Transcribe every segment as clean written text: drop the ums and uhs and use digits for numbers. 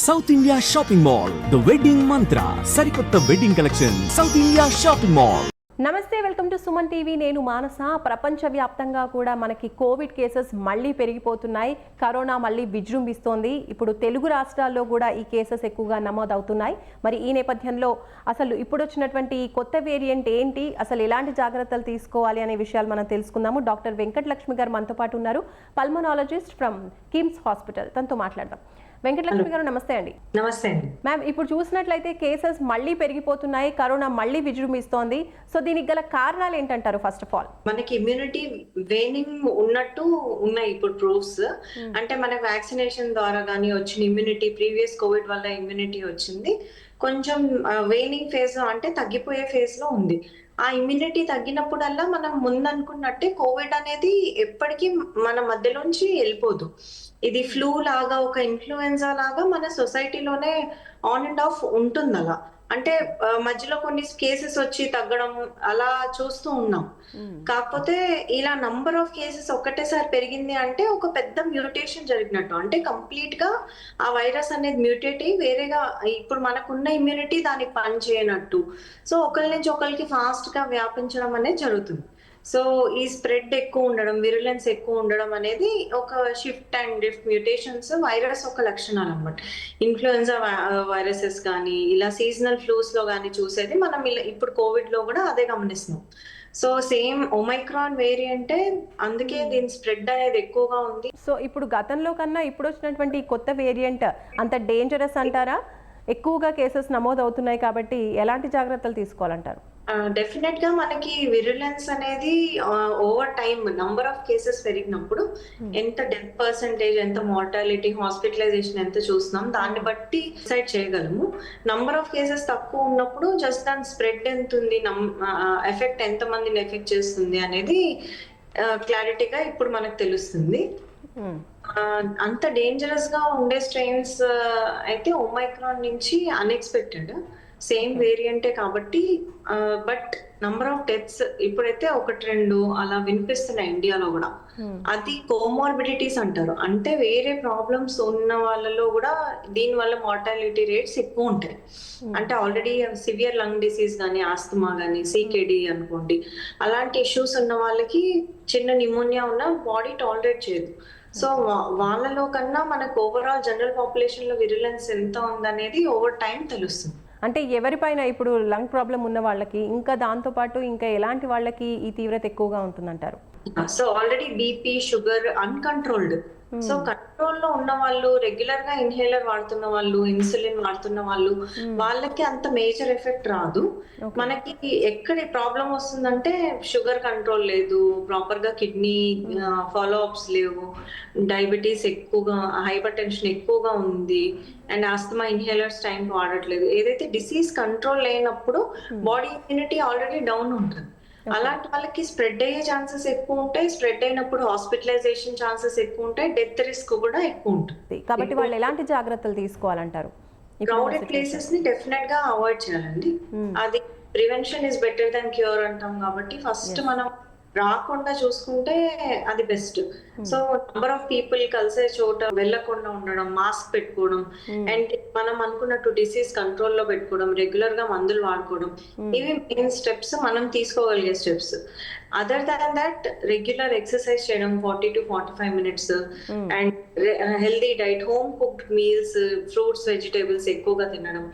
South India shopping mall the wedding మంత్ర సరికొత్త wedding collection south India shopping mall. నమస్తే, welcome to Suman TV. నేను మానస. ప్రపంచవ్యాప్తంగా కూడా మనకి కోవిడ్ కేసెస్ మళ్ళీ పెరిగిపోతున్నాయి. కరోనా మళ్ళీ విజృంభిస్తోంది. ఇప్పుడు తెలుగు రాష్ట్రాల్లో కూడా ఈ కేసెస్ ఎక్కువగా నమోదవుతున్నాయి. మరి ఈ నేపథ్యంలో అసలు ఇప్పుడు వచ్చినటువంటి కొత్త వేరియంట్ ఏంటి, అసలు ఎలాంటి జాగ్రత్తలు తీసుకోవాలి అనే విషయాలు మనం తెలుసుకుందాము. డాక్టర్ వెంకటలక్ష్మి గారు మనతో పాటు ఉన్నారు, పల్మనాలజిస్ట్ ఫ్రమ్ కిమ్స్ హాస్పిటల్. తనతో మాట్లాడదాం. వెంకటలక్ష్మి గారు నమస్తే అండి. నమస్తే అండి మ్యామ్, ఇప్పుడు చూసినట్లయితే కేసెస్ మళ్ళీ పెరిగిపోతున్నాయి, కరోనా మళ్ళీ విజృంభిస్తోంది. సో దీనికి గల కారణాలు ఏంటంటారు? ఫస్ట్ ఆఫ్ ఆల్ మనకి ఇమ్యూనిటీ వేనింగ్ ఉన్నట్టు ఉన్నాయి ఇప్పుడు ప్రూఫ్స్. అంటే మనకి వ్యాక్సినేషన్ ద్వారా కానీ వచ్చిన ఇమ్యూనిటీ, ప్రీవియస్ కోవిడ్ వల్ల ఇమ్యూనిటీ వచ్చింది, కొంచెం వేనింగ్ ఫేజ్ అంటే తగ్గిపోయే ఫేజ్ లో ఉంది. ఆ ఇమ్యూనిటీ తగ్గినప్పుడల్లా మనం ముందనుకున్నట్టే కోవిడ్ అనేది ఎప్పటికీ మన మధ్యలోంచి వెళ్ళిపోదు. ఇది ఫ్లూ లాగా, ఒక ఇన్ఫ్లుయెన్జా లాగా మన సొసైటీలోనే ఆన్ అండ్ ఆఫ్ ఉంటుంది. అలా అంటే మధ్యలో కొన్ని కేసెస్ వచ్చి తగ్గడం అలా చూస్తూ ఉన్నాం. కాకపోతే ఇలా నంబర్ ఆఫ్ కేసెస్ ఒక్కటేసారి పెరిగింది అంటే ఒక పెద్ద మ్యూటేషన్ జరిగినట్టు. అంటే కంప్లీట్ గా ఆ వైరస్ అనేది మ్యూటేట్ అయ్యి వేరేగా ఇప్పుడు మనకున్న ఇమ్యూనిటీ దానికి పని చేయనట్టు. సో ఒకరి నుంచి ఒకరికి ఫాస్ట్ గా వ్యాపించడం అనేది జరుగుతుంది. సో ఈ స్ప్రెడ్ ఎక్కువ ఉండడం, విరులెన్స్ ఎక్కువ ఉండడం అనేది ఒక shift and drift mutations virus ఒక లక్షణాలు అన్నమాట. ఇన్ఫ్లుయెన్జా వైరసెస్ కానీ ఇలా సీజనల్ ఫ్లూస్ లో కానీ చూసేది మనం ఇప్పుడు కోవిడ్ లో కూడా అదే గమనిస్తున్నాం. సో సేమ్ ఒమైక్రాన్ వేరియంటే, అందుకే దీని స్ప్రెడ్ అనేది ఎక్కువగా ఉంది. సో ఇప్పుడు గతంలో కన్నా ఇప్పుడు వచ్చినటువంటి కొత్త వేరియంట్ అంత డేంజరస్ అంటారా? ఎక్కువగా కేసెస్ నమోదు అవుతున్నాయి కాబట్టి ఎలాంటి జాగ్రత్తలు తీసుకోవాలంటారు? డెఫినెట్ గా మనకి విరులెన్స్ అనేది over time number of cases పెరిగినప్పుడు ఎంత డెత్ పర్సెంటేజ్, ఎంత మార్టాలిటీ, హాస్పిటలైజేషన్ ఎంత చూస్తున్నాం దాన్ని బట్టి డిసైడ్ చేయగలము. నంబర్ ఆఫ్ కేసెస్ తక్కువ ఉన్నప్పుడు జస్ట్ దాని స్ప్రెడ్ ఎంత ఉంది, ఎఫెక్ట్ ఎంత మందిని ఎఫెక్ట్ చేస్తుంది అనేది క్లారిటీగా ఇప్పుడు మనకు తెలుస్తుంది. అంత డేంజరస్ గా ఉండే స్ట్రెయిన్స్ అయితే ఒమైక్రాన్ నుంచి అన్ఎక్స్పెక్టెడ్ సేమ్ వేరియంటే కాబట్టి. బట్ నంబర్ ఆఫ్ డెత్స్ ఇప్పుడైతే 1-2 అలా వినిపిస్తున్నాయి ఇండియాలో కూడా. అది కోమార్బిడిటీస్ అంటారు. అంటే వేరే ప్రాబ్లమ్స్ ఉన్న వాళ్ళలో కూడా దీని వల్ల మార్టాలిటీ రేట్స్ ఎక్కువ ఉంటాయి. అంటే ఆల్రెడీ సివియర్ లంగ్ డిసీజ్ కానీ, ఆస్తమా కానీ, సికేడి అనుకోండి, అలాంటి ఇష్యూస్ ఉన్న వాళ్ళకి చిన్న నిమోనియా ఉన్న బాడీ టాలరేట్ చేయదు. సో వాళ్ళలో కన్నా మనకు ఓవరాల్ జనరల్ పాపులేషన్ లో విరులెన్స్ ఎంత ఉందనేది ఓవర్ టైం తెలుస్తుంది. అంటే ఎవరిపైన ఇప్పుడు లంగ్ ప్రాబ్లం ఉన్న వాళ్ళకి, ఇంకా దాంతో పాటు ఇంకా ఎలాంటి వాళ్ళకి ఈ తీవ్రత ఎక్కువగా ఉంటుందంటారు? So already BP, sugar uncontrolled. So control లో ఉన్న వాళ్ళు, రెగ్యులర్ గా ఇన్హేలర్ వాడుతున్న వాళ్ళు, ఇన్సులిన్ వాడుతున్న వాళ్ళు, వాళ్ళకి అంత మేజర్ ఎఫెక్ట్ రాదు. మనకి ఎక్కడ ప్రాబ్లం వస్తుందంటే షుగర్ కంట్రోల్ లేదు, ప్రాపర్ గా కిడ్నీ ఫాలో అప్స్ లేవు, డయాబెటీస్ ఎక్కువగా, హైపర్ టెన్షన్ ఎక్కువగా ఉంది, అండ్ ఆస్తమా ఇన్హేలర్స్ టైం వాడట్లేదు. ఏదైతే డిసీజ్ కంట్రోల్ లేనప్పుడు బాడీ ఇమ్యూనిటీ ఆల్రెడీ డౌన్ ఉంటుంది. అలాంటి వాళ్ళకి స్ప్రెడ్ అయ్యే ఛాన్సెస్ ఎక్కువ ఉంటాయి. స్ప్రెడ్ అయినప్పుడు హాస్పిటలైజేషన్ ఛాన్సెస్ ఎక్కువ ఉంటాయి, డెత్ రిస్క్ కూడా ఎక్కువ ఉంటుంది. కాబట్టి వాళ్ళు ఎలాంటి జాగ్రత్తలు తీసుకోవాలంటారు? క్రౌడెడ్ ప్లేసెస్ ని డెఫినెట్ గా అవాయిడ్ చేయాలండి. అది prevention is better than cure అంటాం కాబట్టి ఫస్ట్ మనం రాకుండా చూసుకుంటే అది best. So number of people కలిసే చోట వెళ్ళకుండా ఉండడం, మాస్క్ పెట్టుకోవడం, అండ్ మనం అనుకున్నట్టు డిసీజ్ కంట్రోల్ లో పెట్టుకోవడం, రెగ్యులర్ గా మందులు వాడుకోవడం, ఇవి మెయిన్ స్టెప్స్ మనం తీసుకోగలిగే steps. Other than that regular exercise చేయడం 40 to 45 minutes, and healthy diet, home cooked meals, fruits, vegetables ఎక్కువగా తినడం,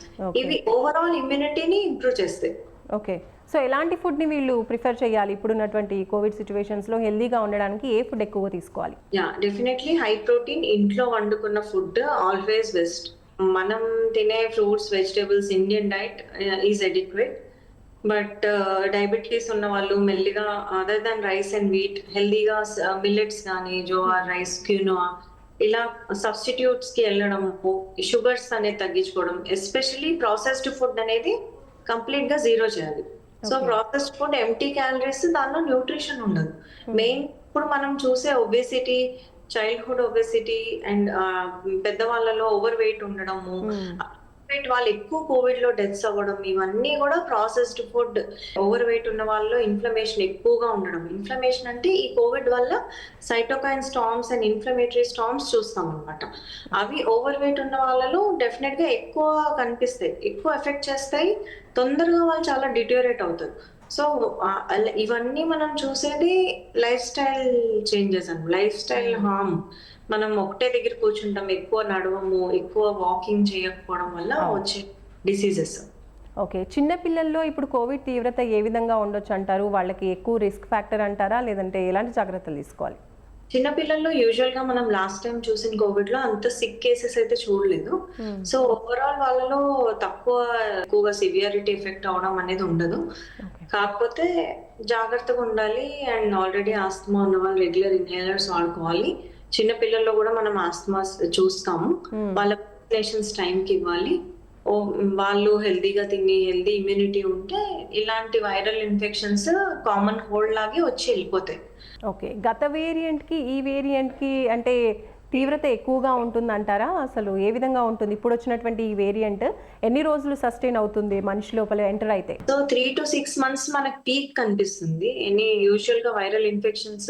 ఇవి ఓవరాల్ ఇమ్యూనిటీని ఇంప్రూవ్ చేస్తాయి. ఓకే, సో ఎలాంటి ఫుడ్ ని వీళ్ళు ప్రిఫర్ చేయాలి? ఇప్పుడున్నటువంటి కోవిడ్ సిచ్యువేషన్స్ లో హెల్దీగా ఉండడానికి ఏ ఫుడ్ ఎక్కువగా తీసుకోవాలి? డెఫినెట్లీ హై ప్రోటీన్, ఇంట్లో వండుకున్న ఫుడ్ ఆల్వేస్ బెస్ట్. మనం తినే fruits, vegetables, Indian diet is adequate. But diabetes ఉన్న వాళ్ళు మెల్లిగా other than rice and wheat హెల్దీగా మిల్లెట్స్ కానీ, జోవార్ రైస్, క్యూనోవా ఇలా సబ్స్టిట్యూట్స్ కి వెళ్ళడం, షుగర్స్ అనేది తగ్గించుకోవడం, ఎస్పెషల్లీ ప్రాసెస్డ్ ఫుడ్ అనేది కంప్లీట్ గా జీరో చేయాలి. So processed food empty calories, దానిలో న్యూట్రిషన్ ఉండదు. మెయిన్ ఇప్పుడు మనం చూసే ఒబేసిటీ, చైల్డ్హుడ్ ఒబేసిటీ అండ్ పెద్దవాళ్ళలో ఓవర్ వెయిట్ ఉండడము, వెయిట్ వాళ్ళు ఎక్కువ కోవిడ్ లో డెత్స్ అవ్వడం, ఇవన్నీ కూడా ప్రాసెస్డ్ ఫుడ్, ఓవర్ వెయిట్ ఉన్న వాళ్ళలో ఇన్ఫ్లమేషన్ ఎక్కువగా ఉండడం. ఇన్ఫ్లమేషన్ అంటే ఈ కోవిడ్ వల్ల cytokine storms and inflammatory storms చూస్తాం అనమాట. అవి ఓవర్ వెయిట్ ఉన్న వాళ్ళలో డెఫినెట్ గా ఎక్కువ కనిపిస్తాయి, ఎక్కువ ఎఫెక్ట్ చేస్తాయి, తొందరగా వాళ్ళు చాలా డిటోరేట్ అవుతారు. సో ఇవన్నీ మనం చూసేది లైఫ్ స్టైల్ చేంజెస్ అండి, లైఫ్ స్టైల్ హార్మ్. మనం ఒకటే దగ్గర కూర్చుంటాం, ఎక్కువ నడవము, ఎక్కువ వాకింగ్ చేయకపోవడం వల్ల వచ్చే డిసీజెస్. ఓకే, చిన్న పిల్లల్లో ఇప్పుడు కోవిడ్ తీవ్రత ఏ విధంగా ఉండొచ్చు అంటారు? వాళ్ళకి ఎక్కువ రిస్క్ ఫ్యాక్టర్ అంటారా, లేదంటే ఎలాంటి జాగ్రత్తలు తీసుకోవాలి? చిన్నపిల్లల్లో యూజువల్ గా మనం లాస్ట్ టైం చూసిన కోవిడ్ లో అంత సిక్ కేసెస్ అయితే చూడలేదు. సో ఓవరాల్ వాళ్ళలో ఎక్కువగా సివియారిటీ ఎఫెక్ట్ అవడం అనేది ఉండదు. కాకపోతే జాగ్రత్తగా ఉండాలి. అండ్ ఆల్రెడీ ఆస్తమా ఉన్న వాళ్ళు రెగ్యులర్ ఇన్హేలర్స్ వాడుకోవాలి. చిన్న పిల్లల్లో కూడా మనం ఆస్తమా చూస్తాము, వాళ్ళ వ్యాక్సినేషన్స్ టైంకి ఇవ్వాలి. వాళ్ళు హెల్దీగా తిని హెల్దీ ఇమ్యూనిటీ ఉంటే ఇలాంటి వైరల్ ఇన్ఫెక్షన్స్ కామన్ కోల్డ్ లాగే వచ్చి వెళ్ళిపోతాయి. ఓకే, గత వేరియంట్కి ఈ వేరియంట్కి అంటే తీవ్రత ఎక్కువగా ఉంటుంది అంటారా? అసలు ఏ విధంగా ఉంటుంది ఇప్పుడు వచ్చినటువంటి ఈ వేరియంట్? ఎన్ని రోజులు సస్టైన్ అవుతుంది మనిషి లోపల ఎంటర్ అయితే? సో 3 to 6 months మనకు పీక్ కనిపిస్తుంది. యూజువల్ గా వైరల్ ఇన్ఫెక్షన్స్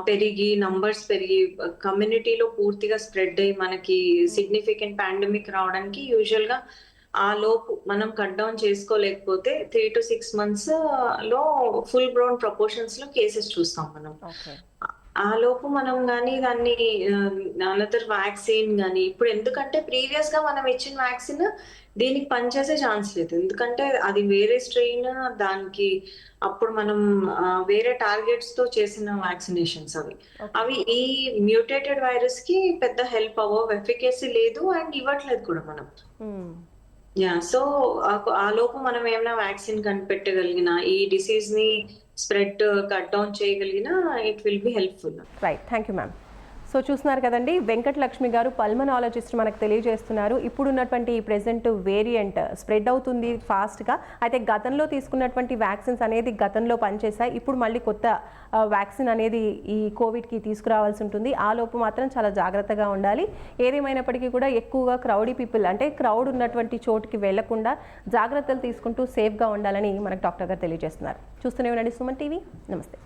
పెరిగి నంబర్స్ పెరిగి కమ్యూనిటీలో పూర్తిగా స్ప్రెడ్ అయ్యి మనకి సిగ్నిఫికెంట్ పాండమిక్ రావడానికి యూజువల్ గా ఆ లోపు మనం కట్ డౌన్ చేసుకోలేకపోతే 3 to 6 months లో ఫుల్ గ్రోన్ ప్రపోర్షన్స్ లో కేసెస్ చూస్తాం మనం. ఆ లోపు మనం కానీ దాన్ని అనదర్ వ్యాక్సిన్ కానీ ఇప్పుడు, ఎందుకంటే ప్రీవియస్ గా మనం ఇచ్చిన వ్యాక్సిన్ దీనికి పనిచేసే ఛాన్స్ లేదు, ఎందుకంటే అది వేరే స్ట్రెయిన్, దానికి అప్పుడు మనం వేరే టార్గెట్స్ తో చేసిన వ్యాక్సినేషన్స్ అవి ఈ మ్యూటేటెడ్ వైరస్ కి పెద్ద హెల్ప్ అవ్వవు, ఎఫికసీ లేదు అండ్ ఇవ్వట్లేదు కూడా మనం. సో ఆ లోపు మనం ఏమైనా వ్యాక్సిన్ కనిపెట్టగలిగిన, ఈ డిసీజ్ ని స్ప్రెడ్ కట్ డౌన్ చేయగలిగిన, it will be helpful. Right, thank you ma'am. So చూస్తున్నారు కదండి, వెంకటలక్ష్మి గారు పల్మనాలజిస్ట్ మనకు తెలియజేస్తున్నారు. ఇప్పుడున్నటువంటి ఈ ప్రెజెంట్ వేరియంట్ స్ప్రెడ్ అవుతుంది ఫాస్ట్గా. అయితే గతంలో తీసుకున్నటువంటి వ్యాక్సిన్స్ అనేది గతంలో పనిచేశాయి, ఇప్పుడు మళ్ళీ కొత్త వ్యాక్సిన్ అనేది ఈ కోవిడ్కి తీసుకురావాల్సి ఉంటుంది. ఆ లోపు మాత్రం చాలా జాగ్రత్తగా ఉండాలి. ఏదేమైనప్పటికీ కూడా ఎక్కువగా క్రౌడీ పీపుల్ అంటే క్రౌడ్ ఉన్నటువంటి చోటుకి వెళ్లకుండా జాగ్రత్తలు తీసుకుంటూ సేఫ్గా ఉండాలని మనకు డాక్టర్ గారు తెలియజేస్తున్నారు. చూస్తూనే ఉండండి సుమన్ టీవీ. నమస్తే.